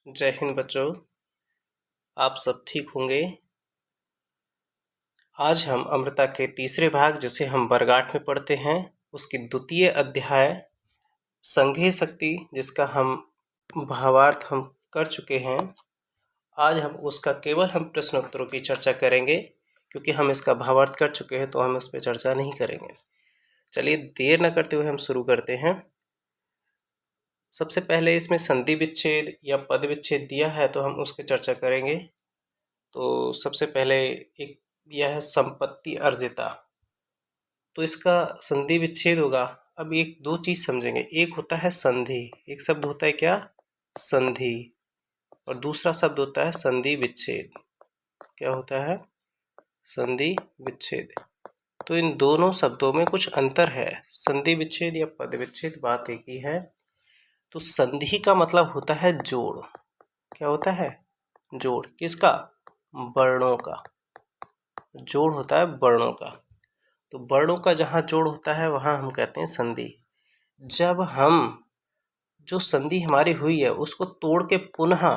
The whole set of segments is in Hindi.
जय हिंद बच्चों, आप सब ठीक होंगे। आज हम अमृता के तीसरे भाग जिसे हम बरगाठ में पढ़ते हैं उसकी द्वितीय अध्याय संघीय शक्ति जिसका हम भावार्थ हम कर चुके हैं। आज हम उसका केवल हम प्रश्नोत्तरों की चर्चा करेंगे क्योंकि हम इसका भावार्थ कर चुके हैं तो हम इस पर चर्चा नहीं करेंगे। चलिए देर न करते हुए हम शुरू करते हैं। सबसे पहले इसमें संधि विच्छेद या पद विच्छेद दिया है तो हम उसकी चर्चा करेंगे। तो सबसे पहले एक यह है संपत्ति अर्जिता, तो इसका संधि विच्छेद होगा। अब एक दो चीज समझेंगे, एक होता है संधि, एक शब्द होता है क्या, संधि, और दूसरा शब्द होता है संधि विच्छेद। क्या होता है, संधि विच्छेद। तो इन दोनों शब्दों में कुछ अंतर है। संधि विच्छेद या पद विच्छेद बात एक ही है। तो संधि का मतलब होता है जोड़। क्या होता है, जोड़। किसका, वर्णों का। जोड़ होता है वर्णों का। तो वर्णों का जहाँ जोड़ होता है वहाँ हम कहते हैं संधि। जब हम जो संधि हमारी हुई है उसको तोड़ के पुनः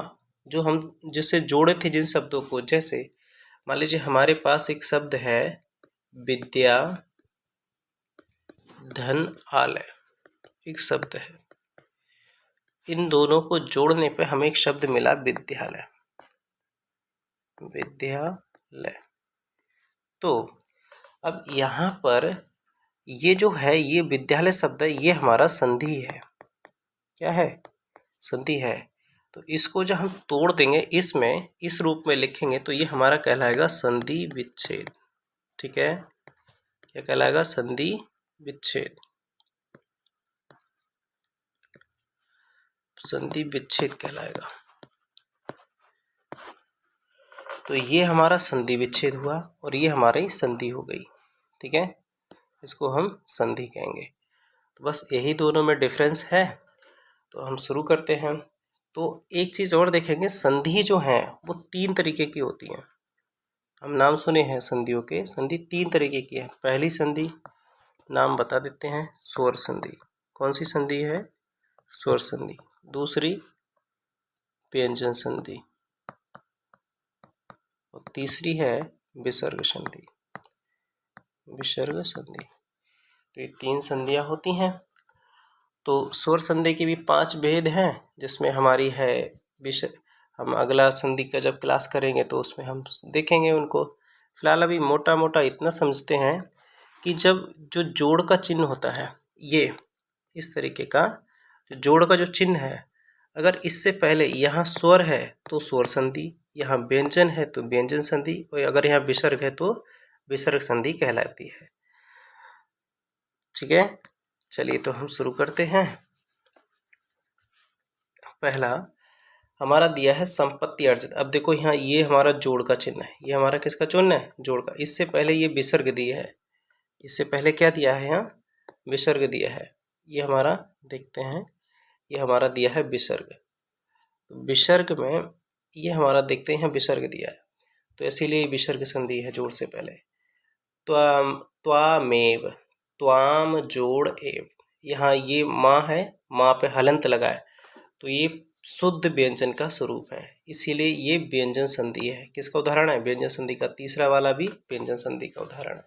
जो हम जिससे जोड़े थे जिन शब्दों को, जैसे मान लीजिए हमारे पास एक शब्द है विद्या धन आलय, एक शब्द है। इन दोनों को जोड़ने पे हमें एक शब्द मिला विद्यालय, विद्यालय। तो अब यहाँ पर ये जो है ये विद्यालय शब्द है, ये हमारा संधि है। क्या है, संधि है। तो इसको जब हम तोड़ देंगे इसमें इस रूप में लिखेंगे तो ये हमारा कहलाएगा संधि विच्छेद। ठीक है, क्या कहलाएगा, संधि विच्छेद। संधि विच्छेद कहलाएगा। तो ये हमारा संधि विच्छेद हुआ और ये हमारी संधि हो गई। ठीक है, इसको हम संधि कहेंगे। तो बस यही दोनों में डिफरेंस है। तो हम शुरू करते हैं। तो एक चीज़ और देखेंगे, संधि जो है वो तीन तरीके की होती हैं। हम नाम सुने हैं संधियों के। संधि तीन तरीके की है। पहली संधि नाम बता देते हैं, स्वर संधि। कौन सी संधि है, स्वर संधि। दूसरी व्यंजन संधि और तीसरी है विसर्ग संधि, विसर्ग संधि। तो ये तीन संधियाँ होती हैं। तो स्वर संधि के भी 5 भेद हैं जिसमें हमारी है हम अगला संधि का जब क्लास करेंगे तो उसमें हम देखेंगे उनको। फिलहाल अभी मोटा मोटा इतना समझते हैं कि जब जो जोड़ का चिन्ह होता है, ये इस तरीके का जो जोड़ का जो चिन्ह है, अगर इससे पहले यहाँ स्वर है तो स्वर संधि, यहाँ व्यंजन है तो व्यंजन संधि, और अगर यहाँ विसर्ग है तो विसर्ग संधि कहलाती है। ठीक है, चलिए तो हम शुरू करते हैं। पहला हमारा दिया है संपत्ति अर्जित। अब देखो यहाँ ये हमारा जोड़ का चिन्ह है, ये हमारा किसका चिन्ह है, जोड़ का। इससे पहले ये विसर्ग दिया है, इससे पहले क्या दिया है, यहाँ विसर्ग दिया है। ये हमारा देखते हैं, ये हमारा दिया है विसर्ग। विसर्ग में ये हमारा देखते हैं विसर्ग दिया है, तो इसीलिए विसर्ग संधि है जोड़ से पहले। त्वाम, त्वामेव, त्वाम जोड़ एव। यहाँ ये माँ है, माँ पे हलंत लगा है, तो ये शुद्ध व्यंजन का स्वरूप है, इसीलिए ये व्यंजन संधि है। किसका उदाहरण है, व्यंजन संधि का। तीसरा वाला भी व्यंजन संधि का उदाहरण है,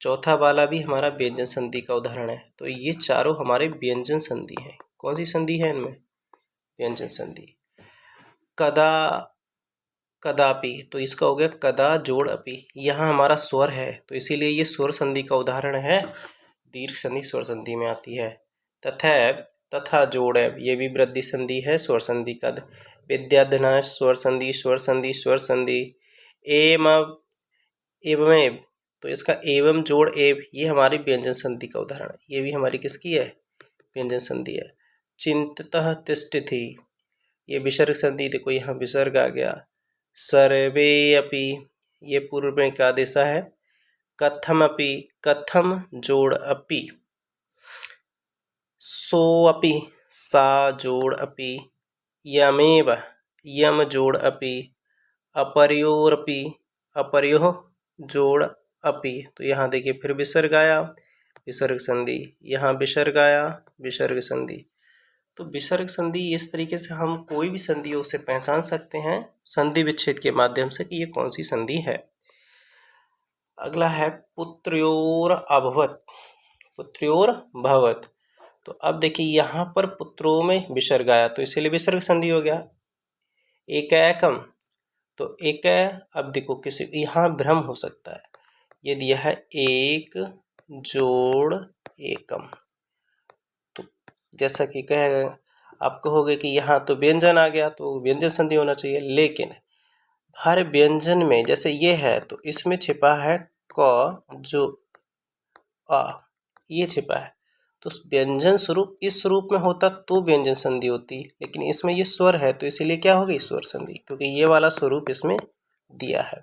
चौथा वाला भी हमारा व्यंजन संधि का उदाहरण है। तो ये चारों हमारे व्यंजन संधि हैं। कौन सी संधि है इनमें, व्यंजन संधि। कदा, कदापि, तो इसका हो गया कदा जोड़ अपि। यहाँ हमारा स्वर है तो इसीलिए ये स्वर संधि का उदाहरण है, दीर्घ संधि स्वर संधि में आती है। तथैव, तथा जोड़, ये भी वृद्धि संधि है, स्वर संधि का। विद्याधन स्वर संधि, स्वर संधि, स्वर संधि। एवं, एवमेव, तो इसका एवं जोड़ एव, ये हमारी व्यंजन संधि का उदाहरण है। ये भी हमारी किसकी है, व्यंजन संधि है। चिंततः तिष्ठति, ये विसर्ग संधि। देखो यहाँ विसर्ग आ गया। सर्वे अपि, ये पूर्व में का दिशा है। कथम अपि, कथम जोड़ अपि। सो अपि, सा जोड़ अपि। यमेव, यम जोड़ अपि। अपर्योरपि, अपर्योः जोड़ अपि। तो यहाँ देखिए फिर विसर्ग आया, विसर्ग संधि। यहाँ विसर्ग आया, विसर्ग संधि। तो विसर्ग संधि इस तरीके से हम कोई भी संधि हो उसे पहचान सकते हैं संधि विच्छेद के माध्यम से कि ये कौन सी संधि है। अगला है पुत्र्योर अभवत, पुत्र्योर भवत। तो अब देखिए यहाँ पर पुत्रों में विसर्ग आया तो इसीलिए विसर्ग संधि हो गया। एकैकम, तो एक, अब देखो किसी यहाँ भ्रम हो सकता है, ये दिया है एक जोड़ एकम, तो जैसा कि कह आप कहोगे कि यहाँ तो व्यंजन आ गया तो व्यंजन संधि होना चाहिए, लेकिन हर व्यंजन में जैसे ये है तो इसमें छिपा है क जो आ, ये छिपा है, तो व्यंजन स्वरूप इस स्वरूप में होता तो व्यंजन संधि होती, लेकिन इसमें ये स्वर है तो इसीलिए क्या होगी स्वर संधि, क्योंकि ये वाला स्वरूप इसमें दिया है।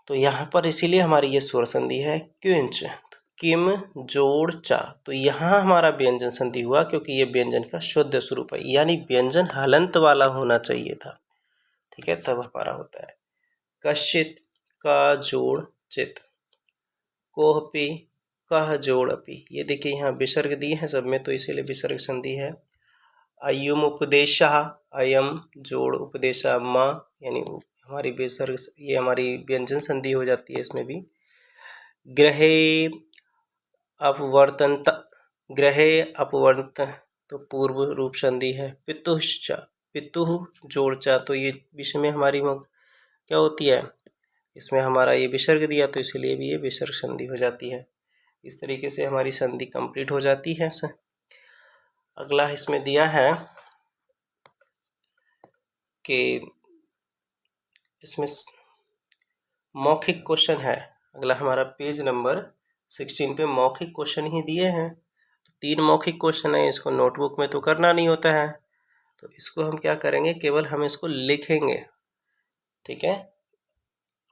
तो यहाँ पर इसीलिए हमारी ये स्वर संधि है क्विंच। किम जोड़ चा, तो यहाँ हमारा व्यंजन संधि हुआ क्योंकि ये व्यंजन का शुद्ध स्वरूप है, यानी व्यंजन हलंत वाला होना चाहिए था, ठीक है, तब हमारा होता है। कश्चित का जोड़ चित, कोहपी कह जोड़ अपी, ये देखिए यहाँ विसर्ग दिए हैं सब में तो इसीलिए विसर्ग संधि है। अयुम उपदेशा, अयम जोड़ उपदेशा म, यानी हमारी विसर्ग, ये हमारी व्यंजन संधि हो जाती है इसमें भी। ग्रहे अपवर्तनता, ग्रहे अपवर्त, तो पूर्व रूप संधि है। पितुश्च, पितुः जोड़ चा, तो ये विषय में हमारी क्या होती है, इसमें हमारा ये विसर्ग दिया तो इसीलिए भी ये विसर्ग संधि हो जाती है। इस तरीके से हमारी संधि कंप्लीट हो जाती है। अगला इसमें दिया है कि इसमें मौखिक क्वेश्चन है। अगला हमारा पेज नंबर 16 पे मौखिक क्वेश्चन ही दिए हैं। तो 3 मौखिक क्वेश्चन है, इसको नोटबुक में तो करना नहीं होता है, तो इसको हम क्या करेंगे, केवल हम इसको लिखेंगे, ठीक है,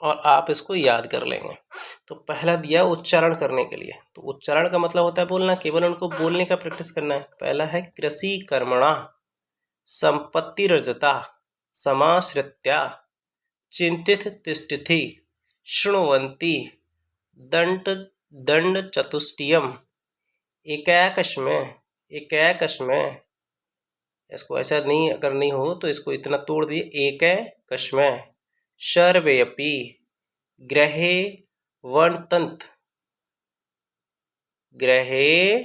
और आप इसको याद कर लेंगे। तो पहला दिया उच्चारण करने के लिए, तो उच्चारण का मतलब होता है बोलना, केवल उनको बोलने का प्रैक्टिस करना है। पहला है कृषि कर्मणा संपत्ति रजता समाश्रित्या चिंतित तिष्ठति शृण्वन्ति दंड दंड चतुष्टयम एकैकस्मै, इसको ऐसा नहीं अगर नहीं हो तो इसको इतना तोड़ दिए, एकैकस्मै सर्वेऽपि ग्रहे वर्तन्त, ग्रहे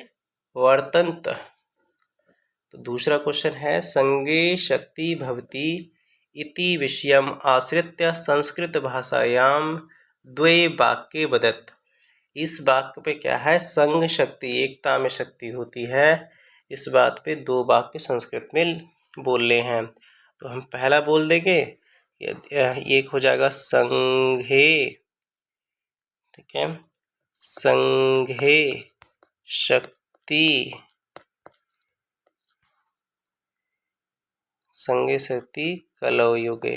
वर्तन्त। तो दूसरा क्वेश्चन है संगे शक्ति भवति इति विषयम आश्रित्य संस्कृत भाषायां द्वे वाक्ये वदत्। इस वाक्य पे क्या है, संग शक्ति, एकता में शक्ति होती है, इस बात पे 2 वाक्य संस्कृत में बोलने हैं। तो हम पहला बोल देंगे, एक हो जाएगा संघे, ठीक है, संघे शक्ति, संगे शक्ति कलौ युगे,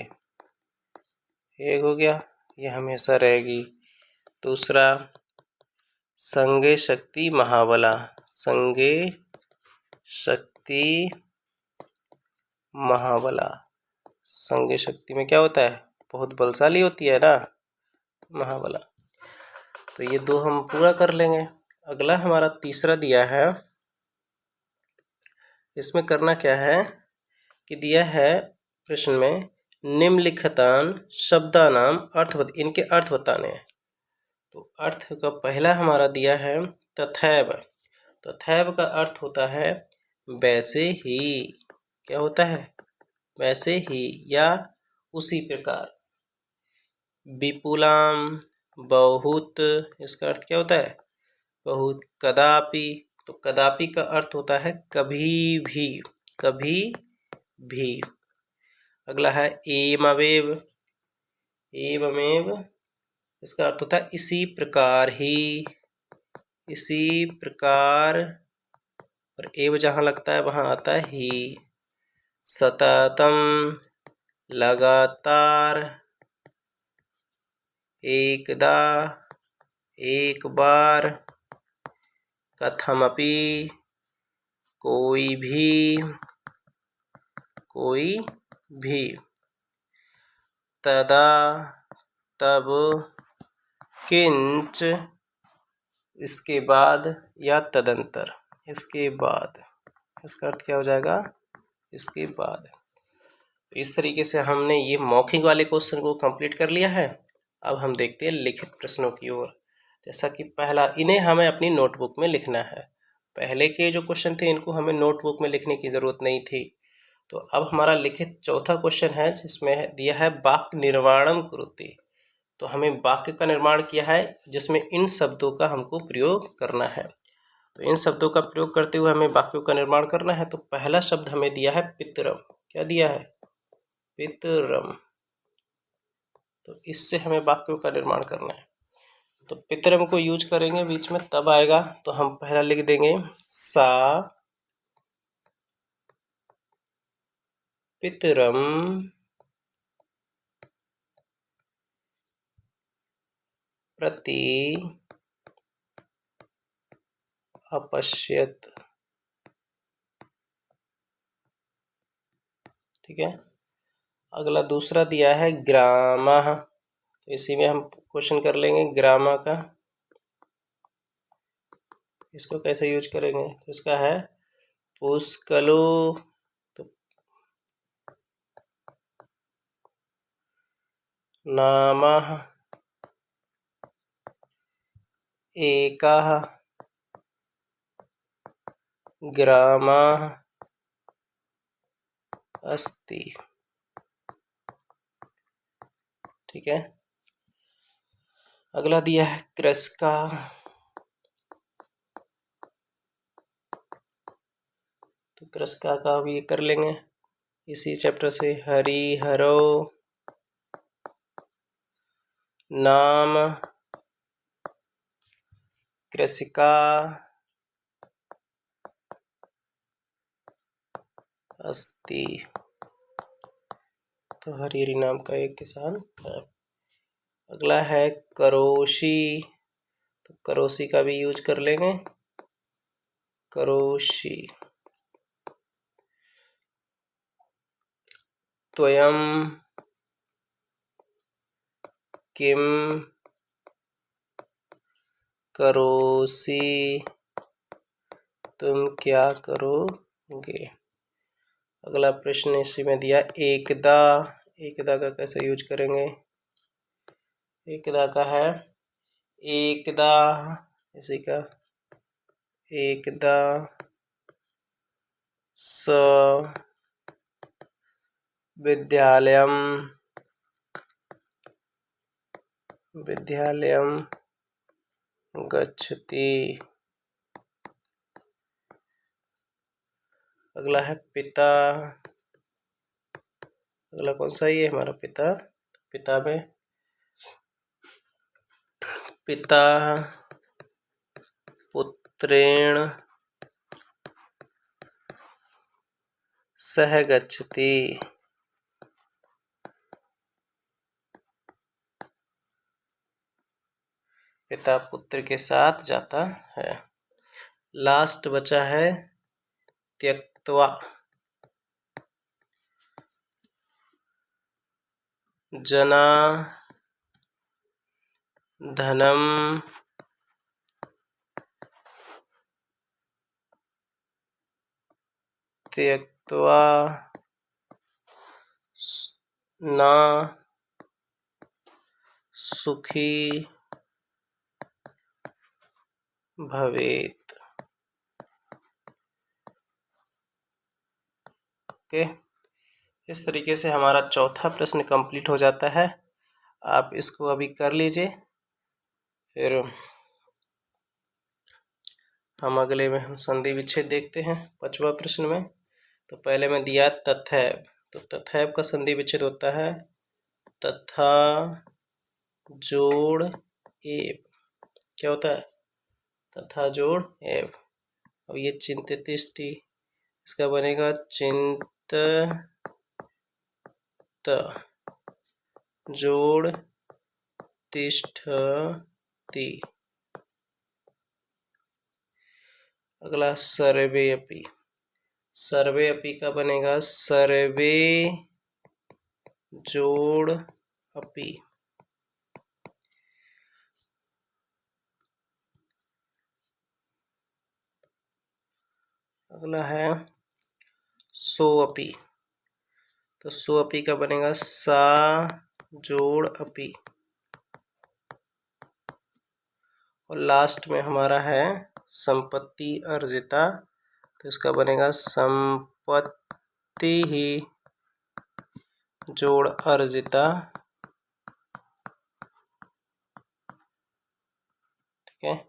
एक हो गया, ये हमेशा रहेगी। दूसरा संगे शक्ति महाबला, संगे शक्ति महाबला, संगे शक्ति में क्या होता है, बहुत बलशाली होती है ना, महाबला। तो ये 2 हम पूरा कर लेंगे। अगला हमारा तीसरा दिया है, इसमें करना क्या है कि दिया है प्रश्न में निम्नलिखितान शब्दानाम अर्थ, इनके अर्थ बताने हैं। तो अर्थ का पहला हमारा दिया है तथैव, तथैव का अर्थ होता है वैसे ही, क्या होता है, वैसे ही या उसी प्रकार। विपुलाम बहुत, इसका अर्थ क्या होता है, बहुत। कदापि, तो कदापि का अर्थ होता है कभी भी, कभी भी। अगला है एवमेव, एवमेव, इसका अर्थ होता है इसी प्रकार ही, इसी प्रकार, और एव जहाँ लगता है वहाँ आता है ही। सततम लगातार, एकदा एक बार, कथमपि कोई भी, कोई भी, तदा तब, किंच इसके बाद या तदंतर इसके बाद। इसका अर्थ क्या हो जाएगा, इसके बाद। तो इस तरीके से हमने ये मौखिक वाले क्वेश्चन को कंप्लीट कर लिया है। अब हम देखते हैं लिखित प्रश्नों की ओर। जैसा कि पहला, इन्हें हमें अपनी नोटबुक में लिखना है। पहले के जो क्वेश्चन थे इनको हमें नोटबुक में लिखने की ज़रूरत नहीं थी। तो अब हमारा लिखित चौथा क्वेश्चन है, जिसमें दिया है वाक्य निर्माणम कुरुते। तो हमें वाक्य का निर्माण किया है जिसमें इन शब्दों का हमको प्रयोग करना है। तो इन शब्दों का प्रयोग करते हुए हमें वाक्यों का निर्माण करना है। तो पहला शब्द हमें दिया है पितरम। क्या दिया है, पितरम। तो इससे हमें वाक्यों का निर्माण करना है। तो पितरम को यूज करेंगे बीच में तब आएगा। तो हम पहला लिख देंगे सा पितरम प्रति अपश्यत। ठीक है। अगला दूसरा दिया है ग्रामः। तो इसी में हम क्वेश्चन कर लेंगे ग्रामः का। इसको कैसे यूज करेंगे, तो इसका है पुष्कलो। तो नामः एकः ग्रामः अस्ति। ठीक है। अगला दिया है कृषका। तो कृषका का भी कर लेंगे इसी चैप्टर से। हरिहरो नाम कृषिका अस्ति। तो हरिहरि नाम का एक किसान है। अगला है करोशी। तो करोशी का भी यूज कर लेंगे, करोशी। त्वयं किम करोसि, तुम क्या करोगे। अगला प्रश्न इसी में दिया एकदा। एकदा का कैसे यूज करेंगे, एकदा का है एकदा, इसी का एकदा स विद्यालयम विद्यालयम गच्छति। अगला है पिता। अगला कौन सा, ये हमारा पिता। पिता में पिता पुत्रेण सह गच्छति। पिता पुत्र के साथ जाता है। लास्ट बचा है त्यक्त्वा। जना धनम त्यक्त्वा न सुखी भवेत। ओके, इस तरीके से हमारा चौथा प्रश्न कंप्लीट हो जाता है। आप इसको अभी कर लीजिए, फिर हम अगले में हम संधि विच्छेद देखते हैं 5वां प्रश्न में। तो पहले में दिया तथैव। तो तथैव का संधि विच्छेद होता है तथा जोड़ एव। क्या होता है, तथा जोड़ एव। अब ये चिंतिष्टि, इसका बनेगा चिंत जोड़ तिष्ठति। अगला सर्वे अपि। सर्वे अपि का बनेगा सर्वे जोड़ अपि। अगला है सोअपि। तो सोअपि का बनेगा सा जोड़ अपि। और लास्ट में हमारा है संपत्ति अर्जिता, तो इसका बनेगा संपत्ति ही जोड़ अर्जिता। ठीक है,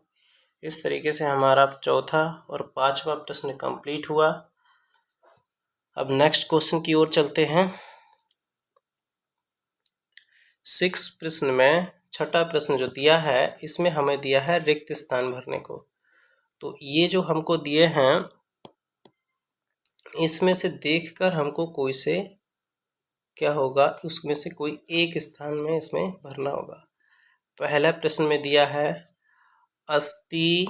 इस तरीके से हमारा चौथा और पांचवा प्रश्न कंप्लीट हुआ। अब नेक्स्ट क्वेश्चन की ओर चलते हैं। 6 प्रश्न में छठा प्रश्न जो दिया है, इसमें हमें दिया है रिक्त स्थान भरने को। तो ये जो हमको दिए हैं, इसमें से देखकर हमको कोई से क्या होगा, उसमें से कोई एक स्थान में इसमें भरना होगा। पहला प्रश्न में दिया है अस्ति,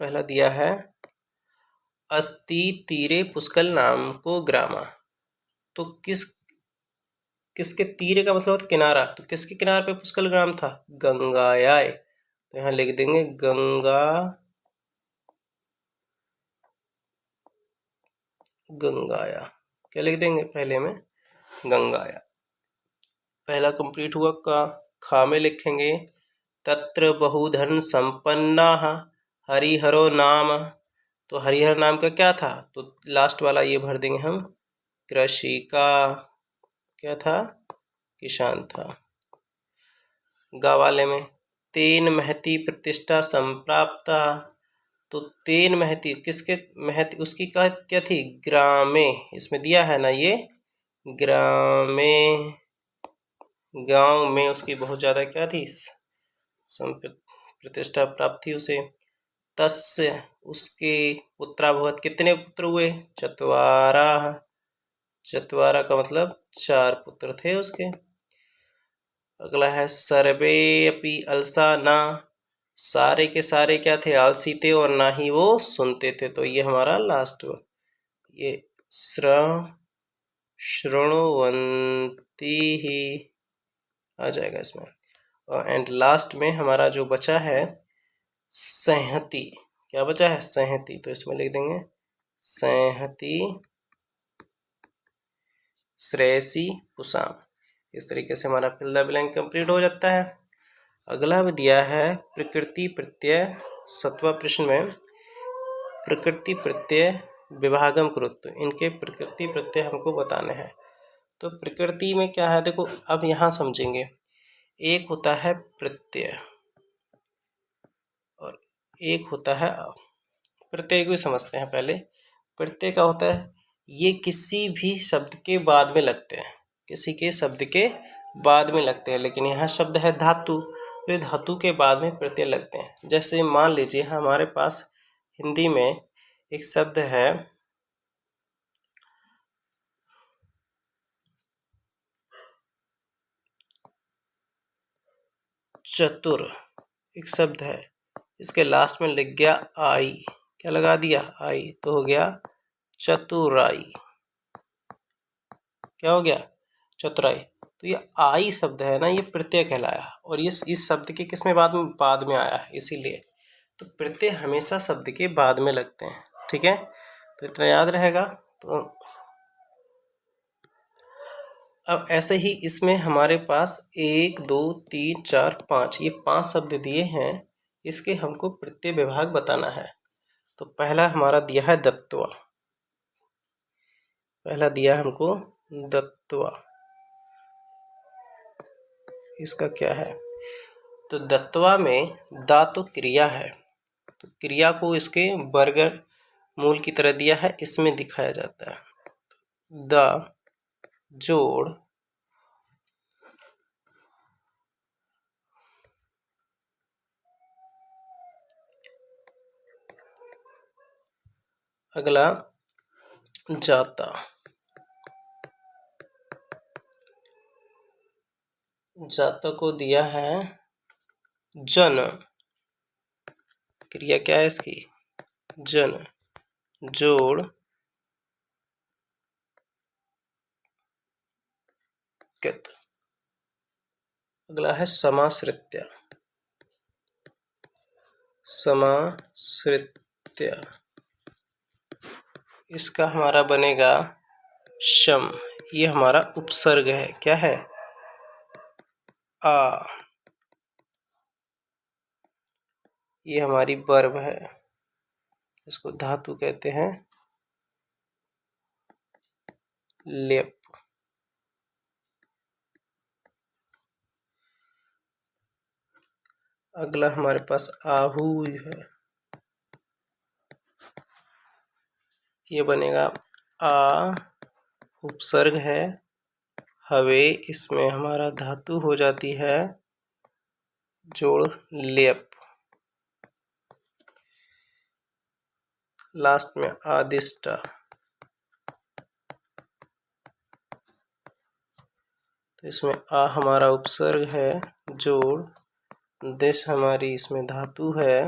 पहला दिया है अस्ति तीरे पुष्कल नाम को ग्रामा। तो किसके तीरे का मतलब किनारा, तो किसके किनारे पे पुष्कल ग्राम था, गंगायाय। तो यहाँ लिख देंगे गंगाया। क्या लिख देंगे पहले में, गंगाया। पहला कंप्लीट हुआ। का खा में लिखेंगे तत्र बहुधन संपन्ना हरिहरो नाम। तो हरिहर नाम का क्या था, तो लास्ट वाला ये भर देंगे हम, कृषि का क्या था, किसान था। गा वाले में तेन महती प्रतिष्ठा संप्राप्ता। तो तेन महती, किसके महती, उसकी क्या थी, ग्रामे। इसमें दिया है ना ये, ग्रामे, गांव में उसकी बहुत ज़्यादा क्या थी, प्रतिष्ठा प्राप्त थी उसे। तस्य, उसके पुत्राभवत, कितने पुत्र हुए, चत्वारा। चत्वारा का मतलब 4 पुत्र थे उसके। अगला है सर्वे अपि अलसा ना। सारे के सारे क्या थे, आलसी थे और ना ही वो सुनते थे। तो ये हमारा लास्ट, ये श्रृणुवन्ति ही आ जाएगा इसमें। और एंड लास्ट में हमारा जो बचा है संहति, क्या बचा है, संहति। तो इसमें लिख देंगे संहति श्रेयसी पुषाम। इस तरीके से हमारा फिल द ब्लैंक कंप्लीट हो जाता है। अगला भी दिया है प्रकृति प्रत्यय। 7वां प्रश्न में प्रकृति प्रत्यय विभागम कृत, तो इनके प्रकृति प्रत्यय हमको बताने हैं। तो प्रकृति में क्या है, देखो अब यहाँ समझेंगे। एक होता है प्रत्यय और एक होता है, प्रत्यय को समझते हैं पहले। प्रत्यय क्या होता है, ये किसी भी शब्द के बाद में लगते हैं, किसी के शब्द के बाद में लगते हैं। लेकिन यहाँ शब्द है धातु, तो धातु के बाद में प्रत्यय लगते हैं। जैसे मान लीजिए हमारे पास हिंदी में एक शब्द है चतुर, एक शब्द है, इसके लास्ट में लग गया आई, क्या लगा दिया, आई, तो हो गया चतुराई। क्या हो गया, चतुराई। तो ये आई शब्द है ना, ये प्रत्यय कहलाया, और ये इस शब्द के किस में बाद में आया है, इसीलिए। तो प्रत्यय हमेशा शब्द के बाद में लगते हैं, ठीक है, तो इतना याद रहेगा। तो अब ऐसे ही इसमें हमारे पास 1 2 3 4 5, ये 5 शब्द दिए हैं, इसके हमको प्रत्यय विभाग बताना है। तो पहला हमारा दिया है दत्वा, पहला दिया हमको दत्वा। इसका क्या है, तो दत्वा में दा तो क्रिया है, तो क्रिया को इसके वर्ग मूल की तरह दिया है, इसमें दिखाया जाता है। द जोड़ अगला जाता, जाता को दिया है जन, क्रिया क्या है इसकी, जन, जोड़ कित। अगला है समाश्रित्य, समाश्रित्य, इसका हमारा बनेगा शम। ये हमारा उपसर्ग है। क्या है? आ। ये हमारी वर्ब है, इसको धातु कहते हैं लेप। अगला हमारे पास आहू है। ये बनेगा आ, उपसर्ग है, हवे, इसमें हमारा धातु हो जाती है जोड़ लेप। लास्ट में आदिष्टा। तो इसमें आ हमारा उपसर्ग है जोड़, देश हमारी इसमें धातु है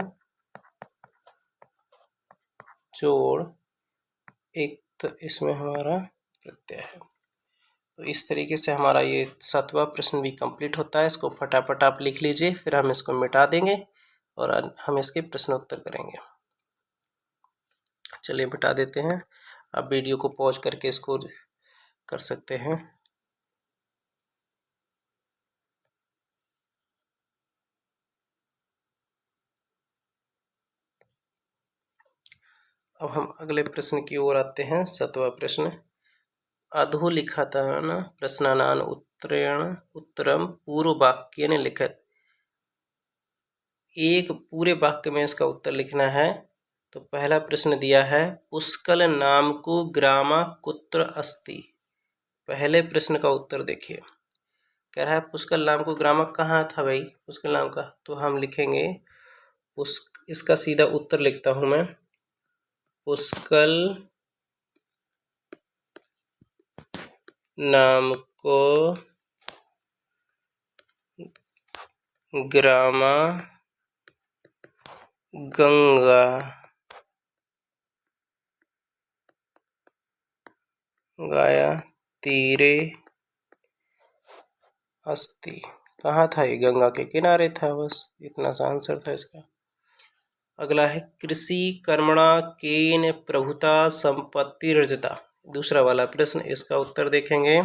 जोड़, एक तो इसमें हमारा प्रत्यय है। तो इस तरीके से हमारा ये 7वां प्रश्न भी कंप्लीट होता है। इसको फटाफट आप लिख लीजिए, फिर हम इसको मिटा देंगे और हम इसके प्रश्नोत्तर करेंगे। चलिए मिटा देते हैं। आप वीडियो को पॉज करके इसको कर सकते हैं। अब हम अगले प्रश्न की ओर आते हैं। 7वां प्रश्न। अधोलिखितान् प्रश्नानां उत्तरम पूर्व वाक्येन लिखत। एक पूरे वाक्य में इसका उत्तर लिखना है। तो पहला प्रश्न दिया है, पुष्कल नाम को ग्रामा कुत्र अस्ति। पहले प्रश्न का उत्तर देखिए। कह रहा है पुष्कल नाम को ग्रामा कहाँ था भाई पुष्कल नाम का। तो हम लिखेंगे इसका सीधा उत्तर लिखता हूं मैं। पुष्कल नाम को ग्रामा गंगा गाया तीरे अस्ति। कहाँ था ये? गंगा के किनारे था। बस इतना सा आंसर था इसका। अगला है, कृषि कर्मणा केन प्रभुता संपत्तिर्जिता। दूसरा वाला प्रश्न, इसका उत्तर देखेंगे।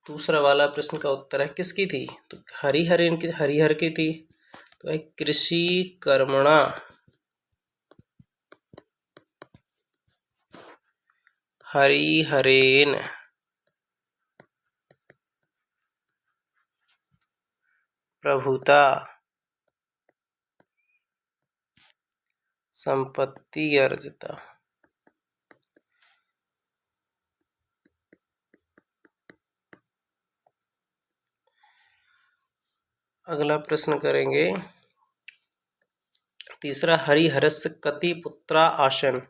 दूसरा वाला प्रश्न का उत्तर है किसकी थी? तो हरिहर की थी। तो है कृषि कर्मणा हरिहरेन प्रभुता संपत्ति अर्जिता। अगला प्रश्न करेंगे तीसरा, हरिहरस्य कति पुत्रा आसन।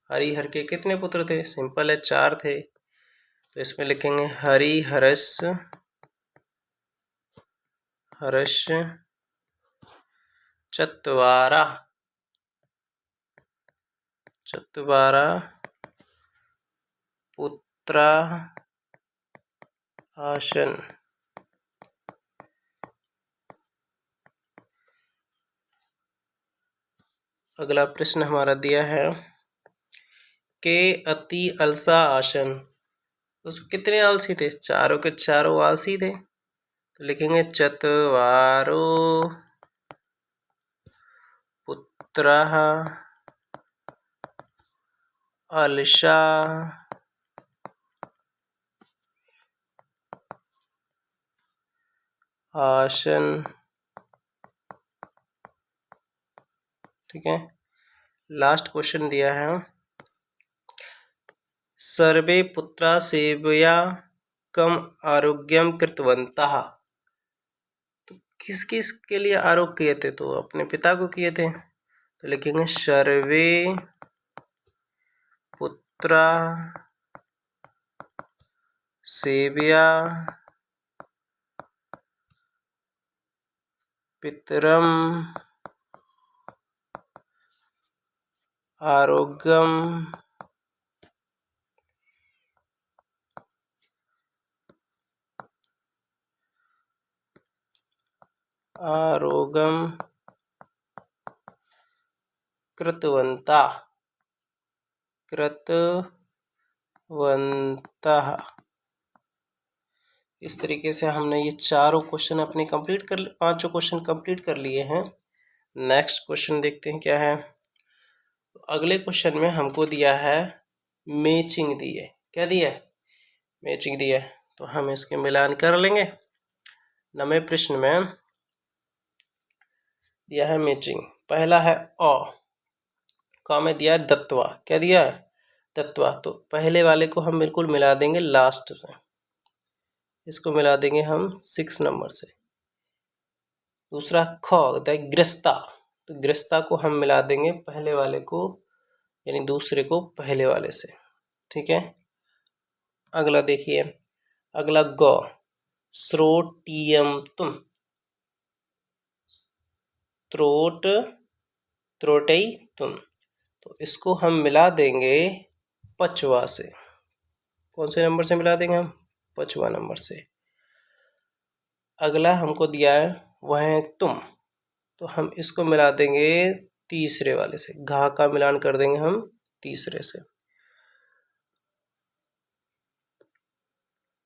हरिहर के कितने पुत्र थे? सिंपल है, 4 थे। तो इसमें लिखेंगे हरिहरस्य चत्वारा पुत्रा आसन। अगला प्रश्न हमारा दिया है, के अति अलसा आसन। उस कितने आलसी थे? चारों के चारों आलसी थे। तो लिखेंगे चत्वारो पुत्रः अलसा आसन। ठीक है। लास्ट क्वेश्चन दिया है, सर्वे पुत्रा सेवया कम आरोग्यम कृतवन्तः। तो किस किस के लिए आरोग्य किए थे? तो अपने पिता को किए थे। तो लिखेंगे सर्वे पुत्रा सेवया पितरम आरोग्यम कृतवन्ता। कृतवन्तः। इस तरीके से हमने ये चारों क्वेश्चन अपने पांचों क्वेश्चन कंप्लीट कर लिए हैं। नेक्स्ट क्वेश्चन देखते हैं क्या है। अगले क्वेश्चन में हमको दिया है मैचिंग दी है। क्या दिया है? मैचिंग दिया है। तो हम इसके मिलान कर लेंगे। 9वें प्रश्न में दिया है मैचिंग। पहला है क में दिया है दत्वा। क्या दिया है? दत्वा। तो पहले वाले को हम बिल्कुल मिला देंगे लास्ट में, इसको मिला देंगे हम 6 नंबर से। दूसरा ख ग्रस्ता। तो ग्रस्ता को हम मिला देंगे पहले वाले को, यानी दूसरे को पहले वाले से। ठीक है। अगला देखिए, अगला ग श्रोटियम तुम। त्रोटई तुम। तो इसको हम मिला देंगे पचवा से। कौन से नंबर से मिला देंगे हम? 5वां नंबर से। अगला हमको दिया है वह है तुम, तो हम इसको मिला देंगे तीसरे वाले से। घा का मिलान कर देंगे हम तीसरे से।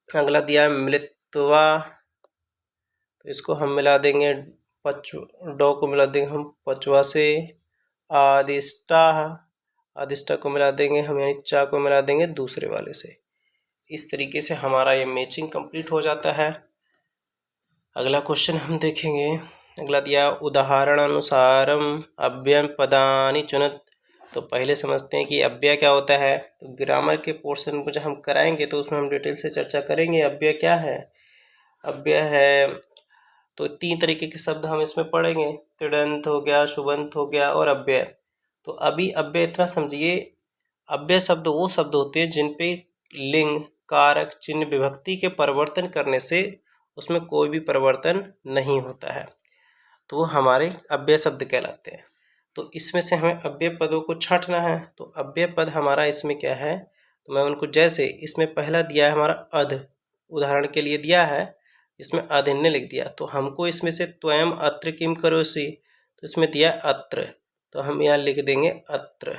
अगला दिया है मृत्वा, तो इसको हम मिला देंगे डॉ को मिला देंगे हम 5वां से। आदिष्टा, आदिष्टा को मिला देंगे हम, यानी चा को मिला देंगे दूसरे वाले से। इस तरीके से हमारा ये मैचिंग कंप्लीट हो जाता है। अगला क्वेश्चन हम देखेंगे। अगला दिया उदाहरणानुसारम अव्यय पदानि चुनत। तो पहले समझते हैं कि अव्यय क्या होता है। तो ग्रामर के पोर्शन को जब हम कराएंगे तो उसमें हम डिटेल से चर्चा करेंगे अव्यय क्या है। अव्यय है तो 3 तरीके के शब्द हम इसमें पढ़ेंगे। तिङन्त हो गया, शुबंत हो गया और अव्यय। तो अभी अव्यय इतना समझिए, अव्यय शब्द वो शब्द होते हैं जिन पे लिंग, कारक, चिन्ह, विभक्ति के परिवर्तन करने से उसमें कोई भी परिवर्तन नहीं होता है, तो वो हमारे अव्यय शब्द कहलाते हैं। तो इसमें से हमें अव्यय पदों को छांटना है। तो अव्यय पद हमारा इसमें क्या है, तो मैं उनको जैसे इसमें पहला दिया है हमारा अध, उदाहरण के लिए दिया है, इसमें अधन्य लिख दिया। तो हमको इसमें से त्वयं अत्र किम करोसि, तो इसमें दिया अत्र, तो हम यहाँ लिख देंगे अत्र।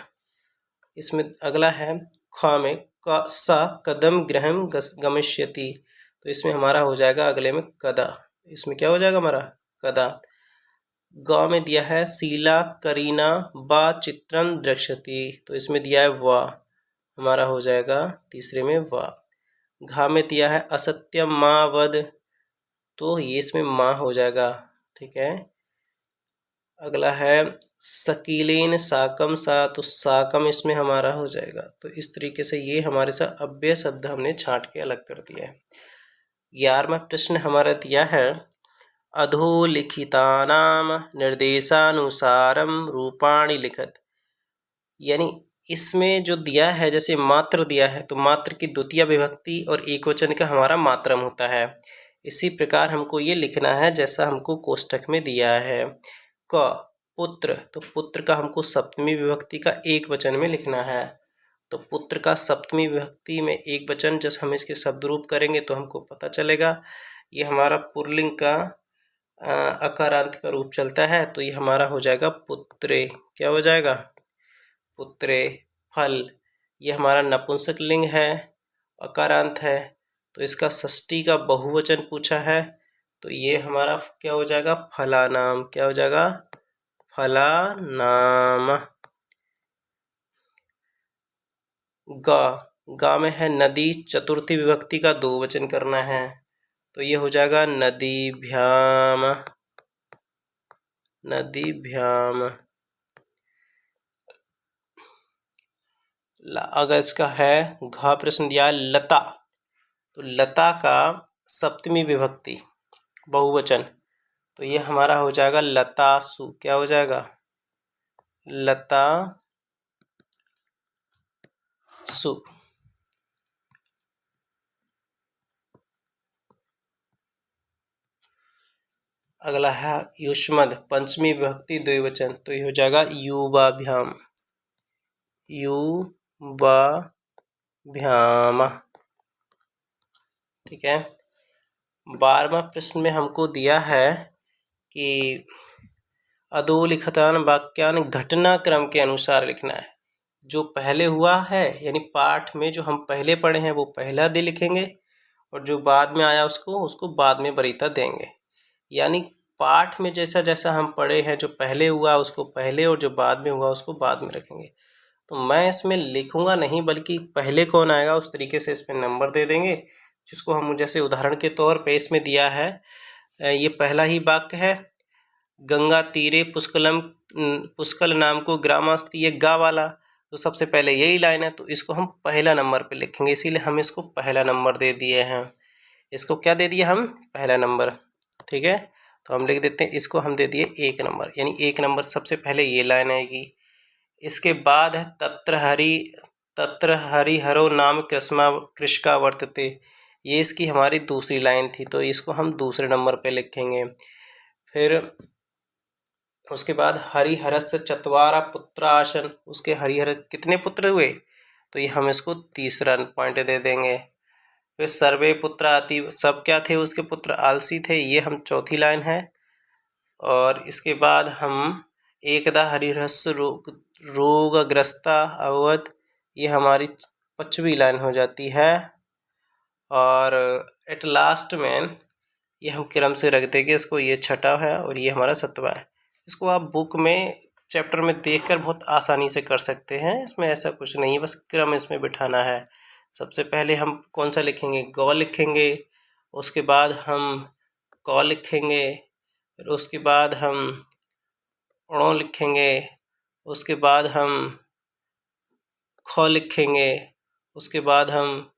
इसमें अगला है ख में सा कदम गृहम गमिष्यति, तो इसमें हमारा हो जाएगा अगले में कदा। इसमें क्या हो जाएगा हमारा? कदा। ग में दिया है शीला करीना बा चित्रं द्रक्ष्यति, तो इसमें दिया है वा, हमारा हो जाएगा तीसरे में वा। घा में दिया है असत्यम माँ वद, तो ये इसमें माँ हो जाएगा। ठीक है। अगला है शकीलेन साकम सा, तो साकम इसमें हमारा हो जाएगा। तो इस तरीके से ये हमारे साथ अव्यय शब्द हमने छांट के अलग कर दिया है। 11वां प्रश्न हमारा दिया है अधोलिखितानाम निर्देशानुसारम रूपाणि लिखत। यानी इसमें जो दिया है, जैसे मात्र दिया है तो मात्र की द्वितीय विभक्ति और एकवचन का हमारा मात्रम होता है। इसी प्रकार हमको ये लिखना है जैसा हमको कोष्टक में दिया है। क पुत्र, तो पुत्र का हमको सप्तमी विभक्ति का एक वचन में लिखना है। तो पुत्र का सप्तमी विभक्ति में एक वचन, जैसे हम इसके शब्द रूप करेंगे तो हमको पता चलेगा ये हमारा पुल्लिंग का अकारांत का रूप चलता है। तो ये हमारा हो जाएगा पुत्रे। क्या हो जाएगा? पुत्रे। फल, ये हमारा नपुंसक लिंग है, अकारांत है, तो इसका षष्ठी का बहुवचन पूछा है, तो ये हमारा क्या हो जाएगा? फलानाम। क्या हो जाएगा? फलानाम। गा में है नदी, चतुर्थी विभक्ति का दो वचन करना है, तो ये हो जाएगा नदीभ्याम। नदीभ्याम। अगर इसका है घा प्रश्न दिया लता, तो लता का सप्तमी विभक्ति बहुवचन, तो ये हमारा हो जाएगा लतासु। क्या हो जाएगा? लतासु। अगला है युष्मद, पंचमी विभक्ति द्विवचन, तो ये हो जाएगा युवाभ्याम। युवाभ्याम। ठीक है। 12वां प्रश्न में हमको दिया है कि अधोलिखितान वाक्यान घटनाक्रम के अनुसार लिखना है। जो पहले हुआ है यानी पाठ में जो हम पहले पढ़े हैं वो पहला दे लिखेंगे, और जो बाद में आया उसको बाद में वरीयता देंगे। यानी पाठ में जैसा जैसा हम पढ़े हैं, जो पहले हुआ उसको पहले और जो बाद में हुआ उसको बाद में रखेंगे। तो मैं इसमें लिखूंगा नहीं, बल्कि पहले कौन आएगा उस तरीके से इसमें नंबर दे देंगे, जिसको हम जैसे उदाहरण के तौर पे इसमें दिया है। ये पहला ही वाक्य है, गंगा तीरे पुष्कल नाम को ग्रामस्ति, ये गा वाला, तो सबसे पहले यही लाइन है, तो इसको हम पहला नंबर पे लिखेंगे, इसीलिए हम इसको पहला नंबर दे दिए हैं। इसको क्या दे दिया हम? पहला नंबर। ठीक है, तो हम लिख देते हैं, इसको हम दे दिए 1 नंबर, यानी 1 नंबर सबसे पहले ये लाइन आएगी। इसके बाद है तत्र हरिहरो नाम कृष्का वर्तते, ये इसकी हमारी दूसरी लाइन थी, तो इसको हम दूसरे नंबर पे लिखेंगे। फिर उसके बाद हरिहरस्य चत्वारा पुत्र आसन, उसके हरिहर कितने पुत्र हुए, तो ये हम इसको तीसरा पॉइंट दे देंगे। फिर सर्वे पुत्र आति, सब क्या थे उसके पुत्र? आलसी थे, ये हम चौथी लाइन है। और इसके बाद हम एकदा हरिहरस्य रोगग्रस्ता अवध, ये हमारी 5वीं लाइन हो जाती है। और एट लास्ट में ये हम क्रम से रख देंगे इसको, ये 6वां है और ये हमारा 7वां है। इसको आप बुक में चैप्टर में देखकर बहुत आसानी से कर सकते हैं, इसमें ऐसा कुछ नहीं है, बस क्रम इसमें बिठाना है। सबसे पहले हम कौन सा लिखेंगे? ग लिखेंगे, उसके बाद हम क लिखेंगे, फिर उसके बाद हम ण लिखेंगे, उसके बाद हम ख लिखेंगे, उसके बाद हम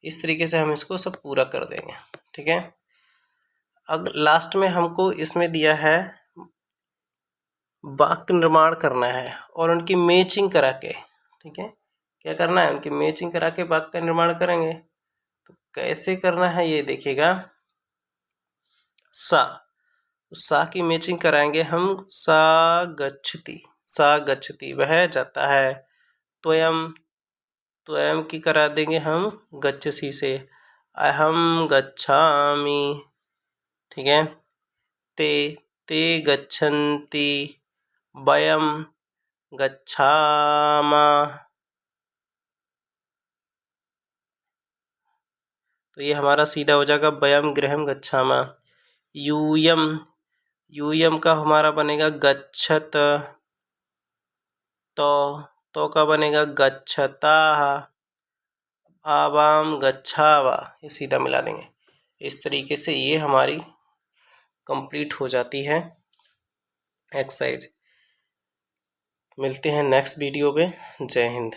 इस तरीके से हम इसको सब पूरा कर देंगे। ठीक है, अब लास्ट में हमको इसमें दिया है वाक्य निर्माण करना है और उनकी मैचिंग करा के। ठीक है, क्या करना है? उनकी मैचिंग करा के वाक्य का निर्माण करेंगे। तो कैसे करना है ये देखिएगा। सा की मैचिंग कराएंगे हम, सा गच्छति वह जाता है। त्वयम की करा देंगे हम गच्छसि से, अहम गच्छामि। ठीक है, ते गच्छन्ति, वयम गच्छामः। तो ये हमारा सीधा हो जाएगा वयम गृहम गच्छामः। यूयम का हमारा बनेगा गच्छत, तो का बनेगा गच्छताः, आवाम गच्छावा, ये सीधा मिला देंगे। इस तरीके से ये हमारी कंप्लीट हो जाती है एक्सरसाइज। मिलते हैं नेक्स्ट वीडियो पे। जय हिंद।